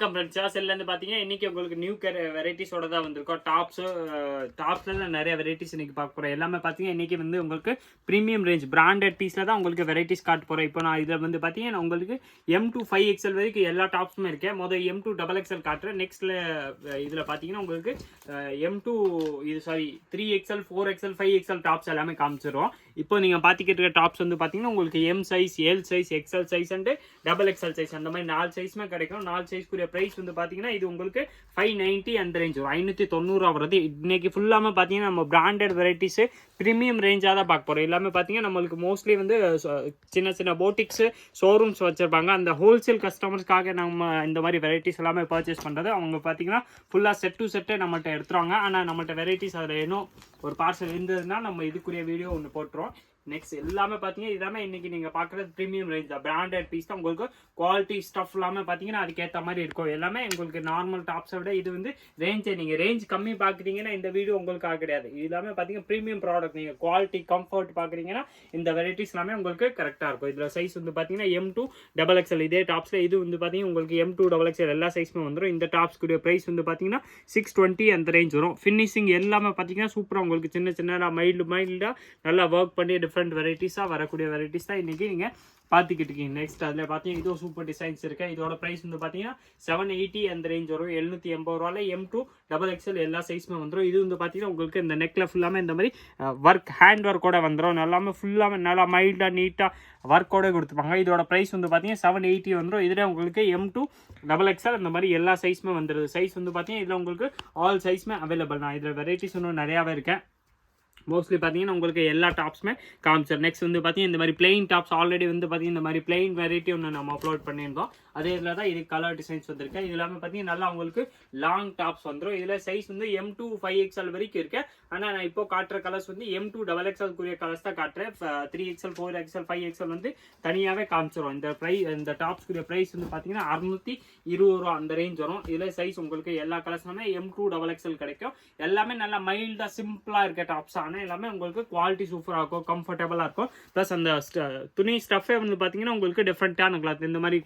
வணக்கம் ஃப்ரெண்ட்ஸா, செல்லேருந்து பார்த்தீங்கன்னா இன்றைக்கி உங்களுக்கு நியூ வெரைட்டிஸோட தான் வந்திருக்கோம். டாப்ஸில் நிறைய வெரைட்டிஸ் இன்றைக்கி பார்க்க போகிறோம். எல்லாமே பார்த்தீங்கன்னா இன்றைக்கி வந்து உங்களுக்கு ப்ரீமியம் ரேஞ்ச் பிராண்டட் பீஸில் தான் உங்களுக்கு வெரைட்டிஸ் காட்ட போகிறோம். இப்போ நான் இதில் வந்து பார்த்தீங்கன்னா உங்களுக்கு M2 5XL வரைக்கும் எல்லா டாப்ஸுமே இருக்கேன். முதல் M2 XXL காட்டுறேன். நெக்ஸ்ட்டில் இதில் பார்த்தீங்கன்னா உங்களுக்கு M2 3XL 4XL 5XL tops எல்லாமே காமிச்சிடுவோம். இப்போ நீங்கள் பார்த்துக்கிட்டு இருக்க டாப்ஸ் வந்து பார்த்தீங்கன்னா உங்களுக்கு M size, L size, XL size and XXL size அந்த மாதிரி 4 சைஸுமே கிடைக்கும். 4 சைஸ்க்குரிய ப்ரைஸ் வந்து பார்த்தீங்கன்னா இது உங்களுக்கு 590 அந்த ரேஞ்ச் வரும். 590 வருது. இன்னைக்கு ஃபுல்லாமல் பார்த்தீங்கன்னா நம்ம பிராண்டட் வெரைட்டிஸு ப்ரீமியம் ரேஞ்சாக தான் பார்க்க போகிறோம். எல்லாமே பார்த்தீங்கன்னா நம்மளுக்கு மோஸ்ட்லி வந்து சின்ன சின்ன போட்டிக்ஸு ஷோரூம்ஸ் வச்சுருப்பாங்க. அந்த ஹோல்சேல் கஸ்டமர்ஸ்க்காக நம்ம இந்த மாதிரி வெரைட்டிஸ் எல்லாமே பர்ச்சேஸ் பண்ணுறது. அவங்க பார்த்தீங்கன்னா ஃபுல்லாக செட் டு செட்டே நம்மள்கிட்ட எடுத்துருவாங்க. ஆனால் நம்மள்கிட்ட வெரைட்டிஸ் அதில் இன்னும் ஒரு பார்சல் இருந்ததுன்னா நம்ம இதுக்குரிய வீடியோ ஒன்று போட்டுருவோம். நெக்ஸ்ட் எல்லாமே பார்த்தீங்கன்னா இதாமே இன்றைக்கி நீங்கள் பார்க்குறது ப்ரீமியம் ரேஞ்ச் தான். பிராண்டட் பீஸ் தான். உங்களுக்கு குவாலிட்டி ஸ்டஃப் எல்லாமே பார்த்தீங்கன்னா அதுக்கேற்ற மாதிரி இருக்கும். எல்லாமே உங்களுக்கு நார்மல் டாப்ஸை விட இது வந்து ரேஞ்சை நீங்கள் ரேஞ்ச் கம்மி பார்க்குறீங்கன்னா இந்த வீடியோ உங்களுக்காக கிடையாது. இது எல்லாமே பார்த்தீங்கன்னா ப்ரீமியம் ப்ராடக்ட். நீங்கள் குவாலிட்டி கம்ஃபர்ட் பார்க்குறீங்கன்னா இந்த வெரைட்டிஸ் எல்லாமே உங்களுக்கு கரெக்டாக இருக்கும். இதில் சைஸ் வந்து பார்த்தீங்கன்னா M2 XXL இதே டாப்ஸில் இது வந்து பார்த்தீங்கன்னா உங்களுக்கு M2 XXL எல்லா சைஸுமே வந்துடும். இந்த டாப்ஸ்க்குரிய ப்ரைஸ் வந்து பார்த்தீங்கன்னா 620 அந்த ரேஞ்ச் வரும். ஃபினிஷிங் எல்லாமே பார்த்தீங்கன்னா சூப்பராக உங்களுக்கு சின்ன சின்ன மைல்டாக நல்லா ஒர்க் பண்ணி டிஃப்ரெண்ட் வெரைட்டிஸாக வரக்கூடிய வெரைட்டிஸ் தான் இன்றைக்கி நீங்கள் பார்த்துக்கிட்டு இருக்கீங்க. நெக்ஸ்ட் அதில் பார்த்தீங்கன்னா இதுவும் சூப்பர் டிசைன்ஸ் இருக்கு. இதோட ப்ரைஸ் வந்து பார்த்தீங்கன்னா 780 அந்த ரேஞ்ச் வரும். 780 ரூபாயில் M2 XXL எல்லா சைஸுமே வந்துடும். இது வந்து பார்த்தீங்கன்னா உங்களுக்கு இந்த நெக்கில் ஃபுல்லாமே இந்த மாதிரி ஒர்க் ஹேண்ட் ஒர்க்கோட வந்துடும். நல்லாமே ஃபுல்லாமே நல்லா மைல்டாக நீட்டாக ஒர்க்கோட கொடுத்துப்பாங்க. இதோட ப்ரைஸ் வந்து பார்த்தீங்கன்னா 780 வந்துடும். இதில் உங்களுக்கு M2 XXL இந்த மாதிரி எல்லா சைஸுமே வந்துடுது. சைஸ் வந்து பார்த்தீங்கன்னா இதில் உங்களுக்கு ஆல் சைஸுமே அவைலபிள் தான். இதில் வெரைட்டிஸ் இன்னும் நிறையாவே இருக்கேன். மோஸ்ட்லி பார்த்தீங்கன்னா உங்களுக்கு எல்லா டாப்ஸுமே காமிச்சிடும். நெக்ஸ்ட் வந்து பார்த்தீங்கன்னா இந்த மாதிரி பிளெயின் டாப்ஸ் ஆல்ரெடி வந்து பார்த்தீங்கன்னா இந்த மாதிரி பிளெயின் வெரைட்டி ஒன்று நம்ம அப்லோட் பண்ணியிருந்தோம். அதே இதில் தான் இது கலர் டிசைன்ஸ் வந்திருக்கு. இது எல்லாமே பார்த்தீங்கன்னா நல்லா உங்களுக்கு லாங் டாப்ஸ் வந்துடும். இதில் சைஸ் வந்து M2 5XL வரைக்கும் இருக்கு. ஆனால் நான் இப்போ காட்டுற கலர்ஸ் வந்து M2 XXL குரிய கலர்ஸ் தான் காட்டுறேன். 3XL 4XL 5XL வந்து தனியாகவே காமிச்சிடும். இந்த டாப்ஸ்க்குரிய ப்ரைஸ் வந்து பார்த்தீங்கன்னா 620 ரூபா அந்த ரேஞ்ச் வரும். இதில் சைஸ் உங்களுக்கு எல்லா கலர்ஸ்லுமே M2 XXL கிடைக்கும். எல்லாமே நல்லா மைல்டாக சிம்பிளாக இருக்க டாப்ஸ். எல்லாமே உங்களுக்கு குவாலிட்டி சூப்பராக இருக்கும், கம்ஃபர்டபுளாக இருக்கும். ப்ளஸ் அந்த துணி ஸ்டஃபே வந்து பார்த்தீங்கன்னா உங்களுக்கு டிஃப்ரெண்ட்டான கிளாத். இந்த மாதிரி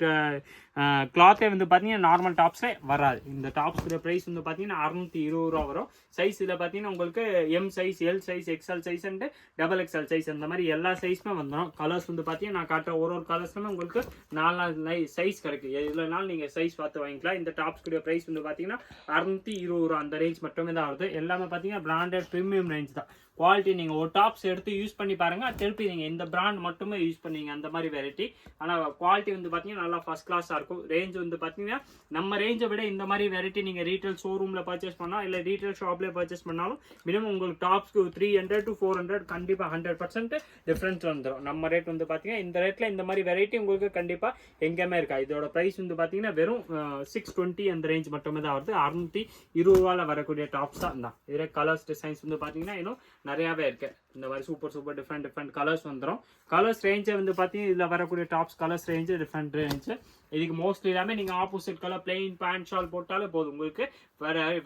கிளாத்தே வந்து பார்த்தீங்கன்னா நார்மல் டாப்ஸே வராது. இந்த டாப்ஸோட ப்ரைஸ் வந்து பார்த்தீங்கன்னா 620 ரூபா வரும். சைஸ் இதில் பார்த்தீங்கன்னா உங்களுக்கு M size, L size, XL size and XXL size அந்த மாதிரி எல்லா சைஸுமே வந்துடும். கலர்ஸ் வந்து பார்த்தீங்கன்னா நான் காட்டுற ஒரு கலர்ஸ்லுமே உங்களுக்கு 4 சைஸ் கிடைக்கும். எதுலனாலும் நீங்கள் சைஸ் பார்த்து வாங்கிக்கலாம். இந்த டாப்ஸ்க்குரிய ப்ரைஸ் வந்து பார்த்தீங்கன்னா 620 ரூபா அந்த ரேஞ்ச் மட்டுமே தான் வருது. எல்லாமே பார்த்தீங்கன்னா பிராண்டட் ப்ரீமியம் ரேஞ்ச் தான். குவாலிட்டி நீங்கள் ஒரு டாப்ஸ் எடுத்து யூஸ் பண்ணி பாருங்கள். திருப்பி நீங்கள் இந்த பிராண்ட் மட்டுமே யூஸ் பண்ணுவீங்க அந்த மாதிரி வெரைட்டி. ஆனால் குவாலிட்டி வந்து பார்த்தீங்கன்னா நல்லா ஃபஸ்ட் கிளாஸாக இருக்கும். ரேஞ்ச் வந்து பார்த்தீங்கன்னா நம்ம ரேஞ்சை விட இந்த மாதிரி வெரைட்டி நீங்கள் ரீட்டைல் ஷோரூமில் பர்ச்சேஸ் பண்ணால் இல்லை ரீட்டைல் ஷாப்லேயே பர்ச்சேஸ் பண்ணாலும் மினிமம் உங்களுக்கு டாப்ஸ்க்கு 300 to 400 கண்டிப்பாக 100% டிஃப்ரென்ஸ் வந்துடும். நம்ம ரேட் வந்து பார்த்தீங்கன்னா இந்த ரேட்டில் இந்த மாதிரி வெரைட்டி உங்களுக்கு கண்டிப்பாக எங்கேயுமே இருக்கா. இதோட ப்ரைஸ் வந்து பார்த்தீங்கன்னா வெறும் 620 அந்த ரேஞ்ச் மட்டுமே தான் வருது. 620 ரூபாவில் வரக்கூடிய டாப்ஸ் தான் தான். இதில் கலர்ஸ் டிசைன்ஸ் வந்து பார்த்தீங்கன்னா இன்னும் நிறையாவே இருக்கு. இந்த மாதிரி சூப்பர் டிஃப்ரெண்ட் கலர்ஸ் வந்துடும். கலர்ஸ் ரேஞ்சை வந்து பார்த்தீங்கன்னா இதில் வரக்கூடிய tops colours range different range. இதுக்கு மோஸ்ட்லி எல்லாமே நீங்கள் opposite colour plain pant shawl போட்டாலே போதும். உங்களுக்கு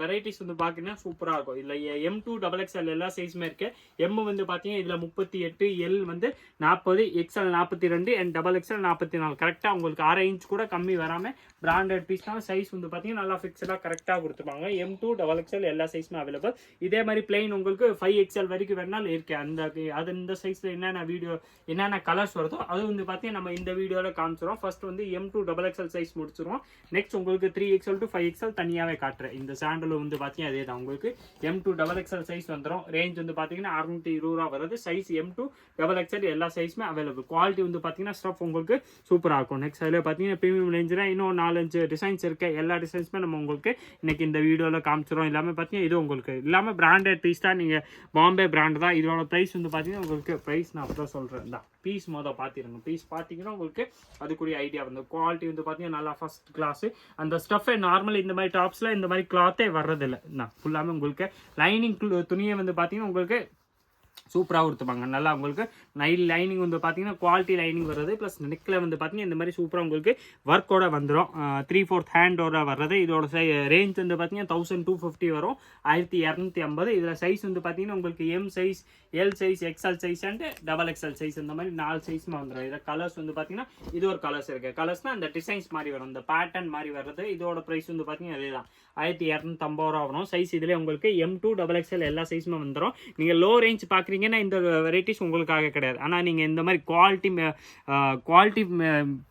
வெரைட்டிஸ் வந்து பார்த்தீங்கன்னா சூப்பராக இருக்கும். இதில் M2 XXL எல்லா சைஸுமே இருக்கு. M வந்து பார்த்தீங்கன்னா இதில் 38, L வந்து 40, XL 42 அண்ட் XXL 44. கரெக்டாக உங்களுக்கு 6 இன்ச் கூட கம்மி வராமல் பிராண்டட் பீஸ்னால சைஸ் வந்து பார்த்தீங்கன்னா நல்லா ஃபிக்ஸடாக கரெக்டாக கொடுத்துருப்பாங்க. M2 XXL எல்லா சைஸுமே அவைலபிள். இதே மாதிரி பிளெயின் உங்களுக்கு 5XL வரைக்கும் வேணாலும் இருக்கு. இந்த சைஸில் என்னென்ன கலர்ஸ் வருதோ அது வந்து பார்த்தீங்கன்னா நம்ம இந்த வீடியோவில் காமிச்சிடும். ஃபர்ஸ்ட் வந்து M2 XXL சைஸ் முடிச்சிருவோம். நெக்ஸ்ட் உங்களுக்கு 3XL to 5XL தனியாகவே காட்டுறேன். இந்த சாண்டல் வந்து பார்த்தீங்கன்னா அதே தான். உங்களுக்கு M2 XXL சைஸ் வந்துடும். ரேஞ்ச் வந்து பார்த்தீங்கன்னா 620 ரூபா வருது. சைஸ் M2 XXL எல்லா சைஸுமே அவைலபிள். குவாலிட்டி வந்து பார்த்தீங்கன்னா ஸ்டஃப் உங்களுக்கு சூப்பராக இருக்கும். நெக்ஸ்ட் அதில் பார்த்தீங்கன்னா ப்ரீமியம் ரேஞ்சில் இன்னும் 4-5 டிசைன்ஸ் இருக்கு. எல்லா டிசைன்ஸுமே நம்ம உங்களுக்கு இன்னைக்கு இந்த வீடியோவில் காமிச்சிடும். எல்லாமே பார்த்தீங்கன்னா இது உங்களுக்கு எல்லாமே பிராண்டட் பீஸ் தான். நீங்கள் பாம்பே பிராண்ட் தான். இதோட ப்ரைஸ் வந்து பார்த்தீங்கன்னா உங்களுக்கு ப்ரைஸ் நான் அப்புறம் சொல்கிறேன் தான். பீஸ் மொதல் பார்த்துருங்க. பீஸ் பார்த்தீங்கன்னா உங்களுக்கு அதுக்குரிய ஐடியா வந்து குவாலிட்டி வந்து பார்த்தீங்கன்னா நல்லா ஃபர்ஸ்ட் கிளாஸு. அந்த ஸ்டஃபே நார்மல் இந்த மாதிரி டாப்ஸில் இந்த மாதிரி கிளாத்தே வர்றதில்லை. நான் ஃபுல்லாமே உங்களுக்கு லைனிங் துணியை வந்து பார்த்தீங்கன்னா உங்களுக்கு சூப்பராக கொடுத்துப்பாங்க. நல்லா உங்களுக்கு நைல் லைனிங் வந்து பார்த்தீங்கன்னா குவாலிட்டி லைனிங் வருது. ப்ளஸ் நெக்கில் வந்து பார்த்தீங்கன்னா இந்த மாதிரி சூப்பராக உங்களுக்கு ஒர்க்கோட வந்துடும். 3/4 ஹேண்டோட வர்றது. இதோட ரேஞ்ச் வந்து பார்த்தீங்கன்னா 1250 வரும், 1250. இதில் சைஸ் வந்து பார்த்தீங்கன்னா உங்களுக்கு M size, L size, XL size and XXL size, இந்த மாதிரி 4 சைஸ்மே வந்துடும். இதில் கலர்ஸ் வந்து பார்த்தீங்கன்னா இது ஒரு கலர்ஸ் இருக்குது. கலர்ஸ்னால் அந்த டிசைன்ஸ் மாதிரி வரும், இந்த பேட்டர்ன் மாதிரி வர்றது. இதோட ப்ரைஸ் வந்து பார்த்தீங்கன்னா அதே தான் 1250 ரூபா வரும். சைஸ் இதில் உங்களுக்கு M2 XXL எல்லா சைஸுமே வந்துடும். நீங்கள் லோ ரேஞ்ச் பார்க்குறீங்கன்னா இந்த வெரைட்டிஸ் உங்களுக்காக கிடையாது. ஆனால் நீங்கள் இந்த மாதிரி குவாலிட்டி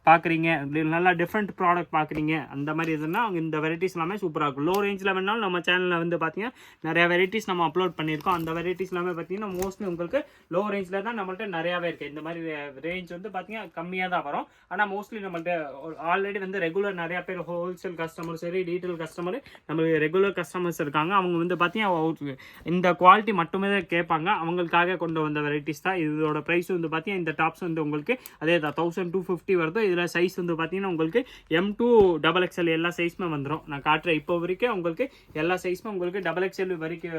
பார்க்குறீங்க, நல்லா டிஃப்ரெண்ட் ப்ராடக்ட் பார்க்குறீங்க, அந்த மாதிரி இதுனா இந்த வெரைட்டிஸ் எல்லாமே சூப்பராக இருக்கும். லோ ரேஞ்சில் வேணாலும் நம்ம சேனலில் வந்து பார்த்தீங்கன்னா நிறையா வெரைட்டிஸ் நம்ம அப்லோட் பண்ணியிருக்கோம். அந்த வெரைட்டிஸ் எல்லாமே பார்த்தீங்கன்னா மோஸ்ட்லி உங்களுக்கு லோ ரேஞ்சில் தான் நம்மள்ட்ட நிறையாவே இருக்குது. இந்த மாதிரி ரேஞ்ச் வந்து பார்த்தீங்கன்னா கம்மியாக தான் வரும். ஆனால் மோஸ்ட்லி நம்மள்ட்ட ஆல்ரெடி வந்து ரெகுலர் நிறையா பேர் ஹோல்சேல் கஸ்டமர் சரி, ரீட்டைல் கஸ்டமர், நம்மளுக்கு ரெகுலர் கஸ்டமர்ஸ் இருக்காங்க. அவங்க வந்து பார்த்தீங்கன்னா இந்த குவாலிட்டி மட்டுமே தான் கேட்பாங்க. அவங்களுக்காக கொண்டு வந்த வெரைட்டிஸ் தான். இதோட ப்ரைஸ் வந்து பார்த்தீங்கன்னா இந்த டாப்ஸ் வந்து உங்களுக்கு அதே தான் 1250 வருது. இதில் சைஸ் வந்து பார்த்தீங்கன்னா உங்களுக்கு M2 XXL எல்லா சைஸுமே வந்துடும். நான் காட்டுறேன். இப்போ வரைக்கும் உங்களுக்கு எல்லா சைஸுமே உங்களுக்கு XXL வரைக்கும்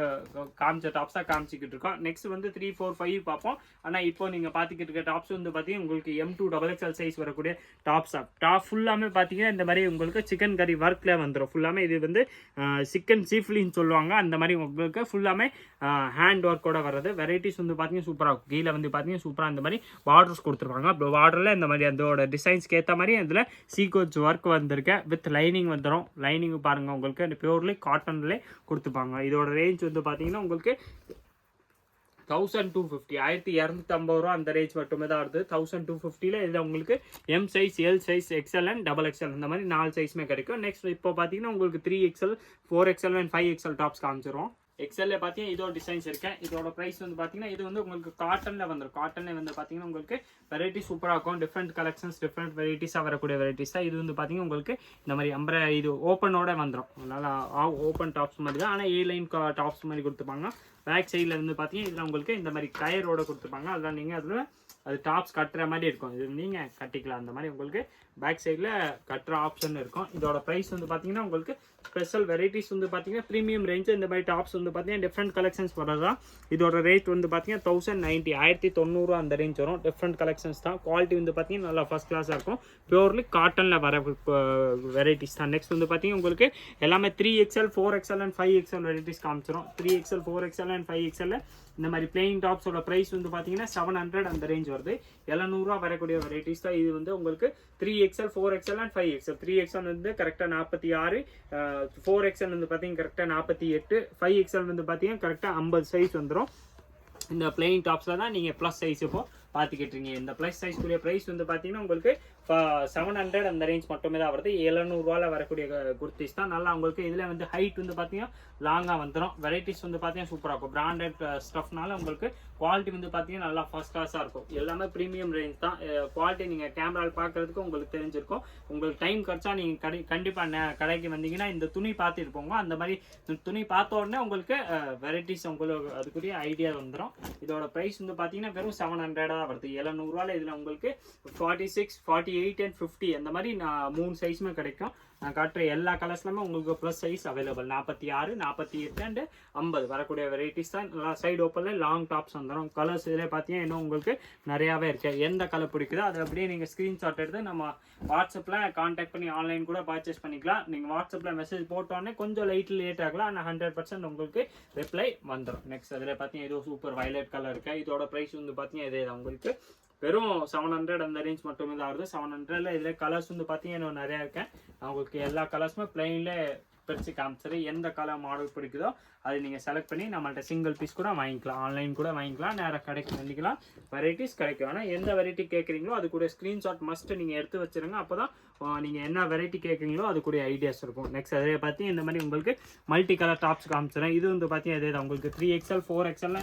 காமிச்ச டாப்ஸ் தான் காமிச்சிக்கிட்டு இருக்கோம். நெக்ஸ்ட் வந்து 3, 4, 5 பார்ப்போம். ஆனால் இப்போ நீங்கள் பார்த்துக்கிட்டு இருக்க டாப்ஸ் வந்து பார்த்தீங்கன்னா உங்களுக்கு M2 XXL சைஸ் வரக்கூடிய டாப்ஸ் டாப் ஃபுல்லாமே பார்த்தீங்கன்னா இந்த மாதிரி உங்களுக்கு சிக்கன் கறி ஒர்க்கில் வந்துடும். ஃபுல்லாமே இது வந்து சிக்கன் சீஃப்லின்னு சொல்லுவாங்க. அந்த மாதிரி உங்களுக்கு ஃபுல்லாமே ஹேண்ட் ஒர்க்கோட வர்றது. வெரைட்டிஸ் வந்து பார்த்தீங்கன்னா சூப்பராக இருக்கும். கீழே வந்து பார்த்தீங்கன்னா சூப்பராக இந்த மாதிரி பார்டர்ஸ் கொடுத்துருப்பாங்க. அப்புறம் பார்டரில் இந்த மாதிரி அதோட டிசைன்ஸ்க்கு ஏற்ற மாதிரி அதில் சீக்வன்ஸ் ஒர்க் வந்திருக்கு. வித் லைனிங் வந்துடும். லைனிங் பாருங்கள் உங்களுக்கு அந்த பியூர்லி காட்டன்லேயே கொடுத்துப்பாங்க. இதோட ரேஞ்ச் வந்து பார்த்தீங்கன்னா உங்களுக்கு 1250, 1250 ரூபா அந்த ரேஞ்ச் மட்டுமே தான் வருது. 1250 இதில் உங்களுக்கு M size, L size, XL and XXL இந்த மாதிரி 4 சைஸுமே கிடைக்கும். நெக்ஸ்ட் இப்போ பார்த்தீங்கன்னா உங்களுக்கு 3XL, 4XL and 5XL tops காமிச்சிரும். எக்ஸல்ல பார்த்தீங்கன்னா இதோட டிசைன்ஸ் இருக்கேன். இதோட ப்ரைஸ் வந்து பார்த்தீங்கன்னா இது வந்து உங்களுக்கு காட்டனில் வந்துடும். காட்டனில் வந்து பார்த்தீங்கன்னா உங்களுக்கு வெரைட்டி சூப்பராக இருக்கும். டிஃப்ரெண்ட் கலெக்ஷன்ஸ், டிஃப்ரெண்ட் வெரைட்டிஸாக வரக்கூடிய வெரைட்டிஸ் தான். இது வந்து பார்த்தீங்கன்னா உங்களுக்கு இந்த மாதிரி இது ஓப்பனோட வந்துடும். நல்லா ஓப்பன் டாப்ஸ் மாதிரி தான். ஆனால் லைன் டாப்ஸ் மாதிரி கொடுத்துப்பாங்க. பேக் சைடில் இருந்து பார்த்தீங்கன்னா இதில் உங்களுக்கு இந்த மாதிரி கயரோட கொடுத்துருப்பாங்க. அதெல்லாம் நீங்கள் அதில் அது டாப்ஸ் கட்டுற மாதிரி இருக்கும். இது நீங்கள் கட்டிக்கலாம். அந்த மாதிரி உங்களுக்கு பேக் சைடில் கட்டுற ஆப்ஷன் இருக்கும். இதோட ப்ரைஸ் வந்து பார்த்தீங்கன்னா உங்களுக்கு ஸ்பெஷல் வெரைட்டிஸ் வந்து பார்த்தீங்கன்னா ப்ரீமியம் ரேஞ்சு. இந்த மாதிரி டாப்ஸ் வந்து பார்த்தீங்கன்னா டிஃப்ரெண்ட் கலெக்ஷன்ஸ் வரதான். இதோட ரேட் வந்து பார்த்தீங்கன்னா 1090, 1090 அந்த ரேஞ்ச் வரும். டிஃப்ரெண்ட் கலெக்ஷன்ஸ் தான். குவாலிட்டி வந்து பார்த்தீங்கன்னா நல்லா ஃபஸ்ட் கிளாஸாக இருக்கும். பியூர்லி காட்டனில் வர வெரைட்டிஸ் தான். நெக்ஸ்ட் வந்து பார்த்தீங்கன்னா உங்களுக்கு எல்லாமே 3XL, 4XL and 5XL varieties காமிச்சிடும். 3XL, 4XL and 5XL இந்த மாதிரி பிளெயின் டாப்ஸோட ப்ரைஸ் வந்து பார்த்தீங்கன்னா 700 அந்த ரேஞ்ச் வருது. 700 ரூபா வரக்கூடிய வெரைட்டிஸ் தான். இது வந்து உங்களுக்கு 3XL, 4XL and 5XL. 3XL வந்து கரெக்டாக 46, 4XL வந்து பார்த்தீங்கன்னா கரெக்டாக 48, 5XL வந்து பார்த்தீங்கன்னா கரெக்டாக 50 சைஸ் வந்துடும். இந்த பிளெயின் டாப்ஸில் தான் நீங்கள் ப்ளஸ் சைஸ் இப்போ பார்த்துக்கிட்டுருங்க. இந்த ப்ளஸ் சைஸ்க்குரிய ப்ரைஸ் வந்து பார்த்தீங்கன்னா உங்களுக்கு 700 அந்த ரேஞ்ச் மட்டுமே தான் வருது. 700 ரூபாயில் வரக்கூடிய குர்த்திஸ் தான். நல்லா உங்களுக்கு இதில் வந்து ஹைட் வந்து பார்த்தீங்கன்னா லாங்காக வந்துடும். வெரைட்டிஸ் வந்து பார்த்தீங்கன்னா சூப்பராக இருக்கும். பிராண்டட் ஸ்டஃப்னால உங்களுக்கு குவாலிட்டி வந்து பார்த்தீங்கன்னா நல்லா ஃபர்ஸ்ட் கிளாஸாக இருக்கும். எல்லாமே ப்ரீமியம் ரேஞ்ச் தான். குவாலிட்டி நீங்கள் கேமராவில் பார்க்குறதுக்கு உங்களுக்கு தெரிஞ்சிருக்கும். உங்களுக்கு டைம் கிடச்சா நீங்கள் கண்டிப்பாக கடைக்கு வந்தீங்கன்னா இந்த துணி பார்த்துட்டு போங்க. அந்த மாதிரி துணி பார்த்த உடனே உங்களுக்கு வெரைட்டிஸ் உங்களுக்கு அதுக்குரிய ஐடியா வந்துடும். இதோட ப்ரைஸ் வந்து பார்த்தீங்கன்னா வெறும் 700 தான் வருது. 700 ரூபாயில் இதில் உங்களுக்கு 46, 48 அண்ட் 50 அந்த மாதிரி 3 சைஸுமே கிடைக்கும். நான் காட்டுற எல்லா கலர்ஸ்லாமே உங்களுக்கு ப்ளஸ் சைஸ் அவைலபிள். 46, 48 அண்ட் 50 வரக்கூடிய வெரைட்டிஸ் தான். சைடு ஓப்பனில் லாங் டாப்ஸ் வந்துடும். கலர்ஸ் இதில் பார்த்தீங்கன்னா இன்னும் உங்களுக்கு நிறையாவே இருக்குது. எந்த கலர் பிடிக்குதோ அதை அப்படியே நீங்கள் ஸ்க்ரீன்ஷாட் எடுத்து நம்ம வாட்ஸ்அப்பில் கான்டாக்ட் பண்ணி ஆன்லைன் கூட பர்ச்சேஸ் பண்ணிக்கலாம். நீங்கள் வாட்ஸ்அப்பில் மெசேஜ் போட்டோன்னே கொஞ்சம் லேட் ஆகலாம். ஆனால் 100% உங்களுக்கு ரிப்ளை வந்துடும். நெக்ஸ்ட் அதில் பார்த்தீங்கன்னா ஏதோ சூப்பர் வயலட் கலர் இருக்குது. இதோட ப்ரைஸ் வந்து பார்த்தீங்கன்னா இதே தான். உங்களுக்கு வெறும் 700 அந்த ரேஞ்ச் மட்டுமே தான் வருது. 700ல் இதில் கலர்ஸ் வந்து பார்த்தீங்கன்னா இன்னும் நிறையா இருக்கேன். உங்களுக்கு எல்லா கலர்ஸுமே பிளெயினில் பிரித்து காமிச்சிரு. எந்த கலர் மாடல் பிடிக்குதோ அது நீங்கள் செலக்ட் பண்ணி நம்மள்ட்ட சிங்கிள் பீஸ் கூட வாங்கிக்கலாம். ஆன்லைன் கூட வாங்கிக்கலாம். நேராக கடைக்கு வந்துக்கலாம். வெரைட்டிஸ் கிடைக்கும். ஆனால் எந்த வெரைட்டி கேட்குறீங்களோ அது கூட ஸ்க்ரீன்ஷாட் மஸ்ட்டு நீங்கள் எடுத்து வச்சுருங்க. அப்போ தான் நீங்கள் என்ன வெரைட்டி கேட்குறீங்களோ அது கூட ஐடியாஸ் இருக்கும். நெக்ஸ்ட் அதே பார்த்தி இந்த மாதிரி உங்களுக்கு மல்டி கலர் டாப்ஸ் காமிச்சிடுறேன். இது வந்து பார்த்தீங்கன்னா அதே தான். உங்களுக்கு 3XL, 4XL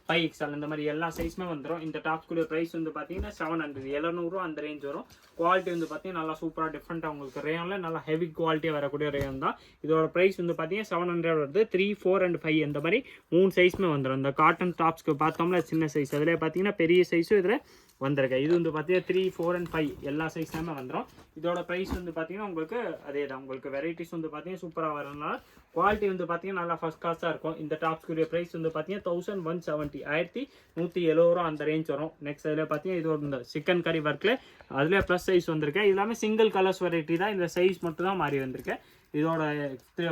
5XL இந்த மாதிரி எல்லா சைஸுமே வந்துடும். இந்த டாப்ஸ் கூட ப்ரைஸ் வந்து பார்த்தீங்கன்னா 700, 700 ரூபா அந்த ரேஞ்ச் வரும். குவாலிட்டி வந்து பார்த்தீங்கன்னா நல்லா சூப்பராக டிஃப்ரெண்ட்டாக உங்களுக்கு ரேனில் நல்லா ஹெவி குவாலிட்டியாக வரக்கூடிய ரேன் தான். இதோட ப்ரைஸ் வந்து பார்த்தீங்கன்னா 700 வருது. 3, 4 அண்ட் 5 அந்த மாதிரி 3 சைஸுமே வந்துடும். இந்த காட்டன் டாப்ஸ்க்கு பார்த்தோம்னா சின்ன சைஸ், அதில் பார்த்தீங்கன்னா பெரிய சைஸும் இதில் வந்திருக்கு. இது வந்து பார்த்தீங்கன்னா 3, 4 and 5 எல்லா சைஸ்லாமே வந்துடும். இதோட ப்ரைஸ் வந்து பார்த்தீங்கன்னா உங்களுக்கு அதே தான். உங்களுக்கு வெரைட்டிஸ் வந்து பார்த்தீங்கன்னா சூப்பராக வரதுனால குவாலிட்டி வந்து பார்த்தீங்கன்னா நல்லா ஃபர்ஸ்ட் கிளாஸாக இருக்கும். இந்த டாப்ஸ்க்குரிய ப்ரைஸ் வந்து பார்த்தீங்கன்னா 1170 1170 அந்த ரேஞ்ச் வரும். நெக்ஸ்ட் அதில் பார்த்தீங்கன்னா இது ஒரு சிக்கன் கறி ஒர்க்கில் அதில் ப்ளஸ் சைஸ் வந்திருக்கு. இது எல்லாமே சிங்கிள் கலர்ஸ் வெரைட்டி தான். இந்த சைஸ் மட்டும் தான் மாறி வந்திருக்கு. இதோட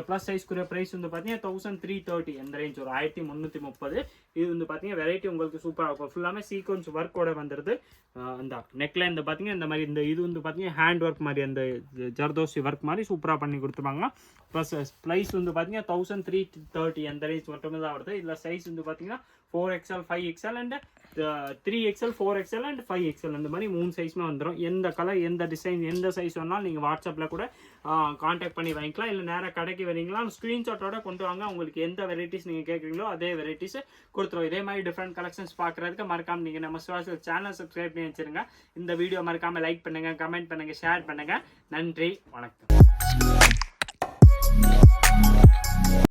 ப்ளஸ் சைஸ்க்குரிய ப்ரைஸ் வந்து பார்த்தீங்கன்னா 1330 அந்த ரேஞ்ச் வரும் 1330. இது வந்து பார்த்தீங்கன்னா வெரைட்டி உங்களுக்கு சூப்பராக இருக்கும். ஃபுல்லாமே சீக்வன்ஸ் ஒர்க்கோட வந்துடுது. அந்த நெக்லைன் இந்த பார்த்தீங்கன்னா இந்த மாதிரி இந்த இது வந்து பார்த்தீங்கன்னா ஹேண்ட் ஒர்க் மாதிரி அந்த ஜர்தோசி ஒர்க் மாதிரி சூப்பராக பண்ணி கொடுத்துருப்பாங்க. ப்ளஸ் ப்ரைஸ் வந்து பார்த்தீங்கன்னா 1330 அந்த ரேஞ்ச் மட்டுமே தான் வருது. இதில் சைஸ் வந்து பார்த்தீங்கன்னா 4XL 5XL and 3XL 4XL and 5XL அந்த மாதிரி 3 சைஸுமே வந்துடும். எந்த கலர் எந்த டிசைன் எந்த சைஸ் வேணாலும் நீங்கள் வாட்ஸ்அப்பில் கூட காண்டாக்ட் பண்ணி வாங்கிக்கலாம். இல்லை நேராக கடைக்கு வரீங்களா ஸ்க்ரீன்ஷாட்டோட கொண்டு வாங்க. உங்களுக்கு எந்த வெரைட்டிஸ் நீங்கள் கேட்குறீங்களோ அதே வெரைட்டிஸ் கொடுத்துருவோம். இதே மாதிரி டிஃப்ரெண்ட் கலெக்ஷன்ஸ் பார்க்குறதுக்கு மறக்காமல் நீங்கள் நம்ம சிவாசல் சேனல் சப்ஸ்கிரைப் பண்ணி வச்சுருங்க. இந்த வீடியோ மறக்காமல் லைக் பண்ணுங்கள், கமெண்ட் பண்ணுங்கள், ஷேர் பண்ணுங்கள். நன்றி, வணக்கம்.